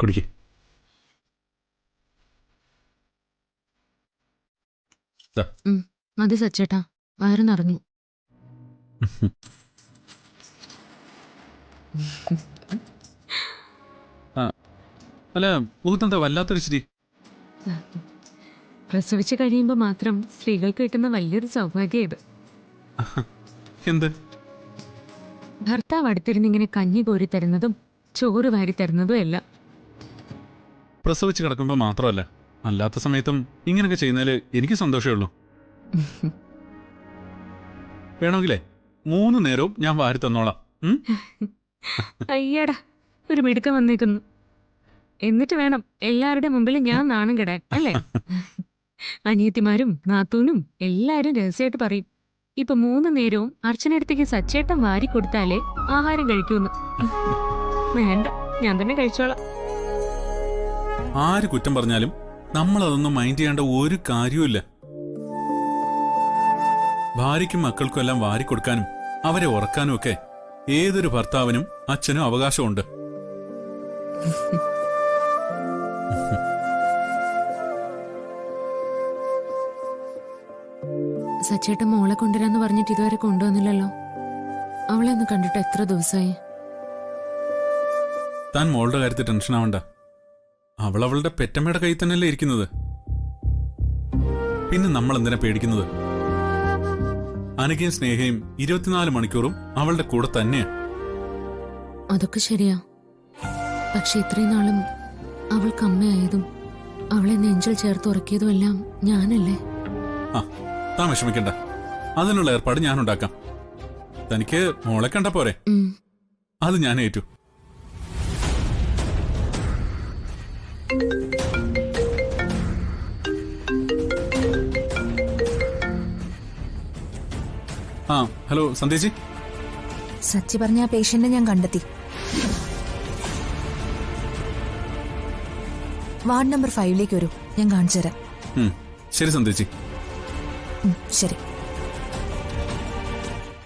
കുടിക്ക്. മതി സച്ചേട്ടാ, വയറ് നിറഞ്ഞു. അല്ല, മുഖത്തെന്താ വല്ലാത്തൊരു ചിരി? പ്രസവിച്ച് കഴിയുമ്പോൾ മാത്രം സ്ത്രീകൾക്ക് കിട്ടുന്ന വലിയൊരു സൗഭാഗ്യം ഇത്. എന്ത്? ഭർത്താവ് അടുത്തിരുന്ന് ഇങ്ങനെ കഞ്ഞി കോരി തരുന്നതും ചോറ് വാരി തരുന്നതും എല്ലാം. പ്രസവിച്ച് കിടക്കുമ്പോൾ മാത്രമല്ല, അല്ലാത്ത സമയത്തും ഇങ്ങനെയൊക്കെ ചെയ്യുന്നതിൽ എനിക്ക് സന്തോഷമേ ഉള്ളൂ. വേണമെങ്കിലേ 3 നേരവും ഞാൻ വാരി തന്നോളാം. അയ്യടാ, ഒരു മിടുക്കം വന്നേക്കുന്നു. എന്നിട്ട് വേണം എല്ലാവരുടെ മുമ്പിൽ ഞാൻ നാണം കെടാൻ, അല്ലേ? അനിയത്തിമാരും നാത്തൂനും എല്ലാരും രഹസ്യമായിട്ട് പറയും, ഇപ്പൊ 3 നേരവും അർച്ചനടുത്തേക്ക് സച്ചേട്ടൻ വാരി കൊടുത്താലേ ആഹാരം കഴിക്കൂന്ന്. വേണ്ട, ഞാൻ തന്നെ കഴിച്ചോളാം. ആര് കുറ്റം പറഞ്ഞാലും നമ്മളതൊന്നും മൈൻഡ് ചെയ്യേണ്ട ഒരു കാര്യവുമില്ല. ഭാര്യയ്ക്കും മക്കൾക്കും എല്ലാം വാരിക്കൊടുക്കാനും അവരെ ഉറക്കാനും ഒക്കെ ഏതൊരു ഭർത്താവിനും അച്ഛനും അവകാശമുണ്ട്. സച്ചേട്ടൻ മോളെ കൊണ്ടുവരാന്ന് പറഞ്ഞിട്ട് ഇതുവരെ കൊണ്ടുവന്നില്ലല്ലോ. അവളെ ഒന്ന് കണ്ടിട്ട് എത്ര ദിവസമായി? താൻ മോളുടെ കാര്യത്തിൽ ടെൻഷൻ ആവണ്ട. അവളുടെ പെറ്റമ്മയുടെ കയ്യിൽ തന്നെയല്ലേ ഇരിക്കുന്നത്. പിന്നെ നമ്മൾ എന്തിനാ പേടിക്കുന്നത്? അനഘയും സ്നേഹയും 24 മണിക്കൂറും അവളുടെ കൂടെ തന്നെയാ. അതൊക്കെ ശരിയാ, പക്ഷെ ഇത്രയും നാളും അവൾക്ക് അമ്മയായതും അവളെ നെഞ്ചിൽ ചേർത്ത് ഉറക്കിയതും എല്ലാം ഞാനല്ലേ. ആ, താൻ വിഷമിക്കണ്ട. അതിനുള്ള ഏർപ്പാട് ഞാൻ ഉണ്ടാക്കാം. തനിക്ക് മോളെ കണ്ട പോരെ? അത് ഞാൻ ഏറ്റു. ആ, ഹലോ സന്ധ്യച്ചി. സച്ചി പറഞ്ഞ ആ പേഷ്യന്റിനെ ഞാൻ കണ്ടെത്തി. വാർഡ് നമ്പർ 5 വരൂ, ഞാൻ കാണിച്ചു തരാം. ശരി സന്ധ്യച്ചി. ശരി.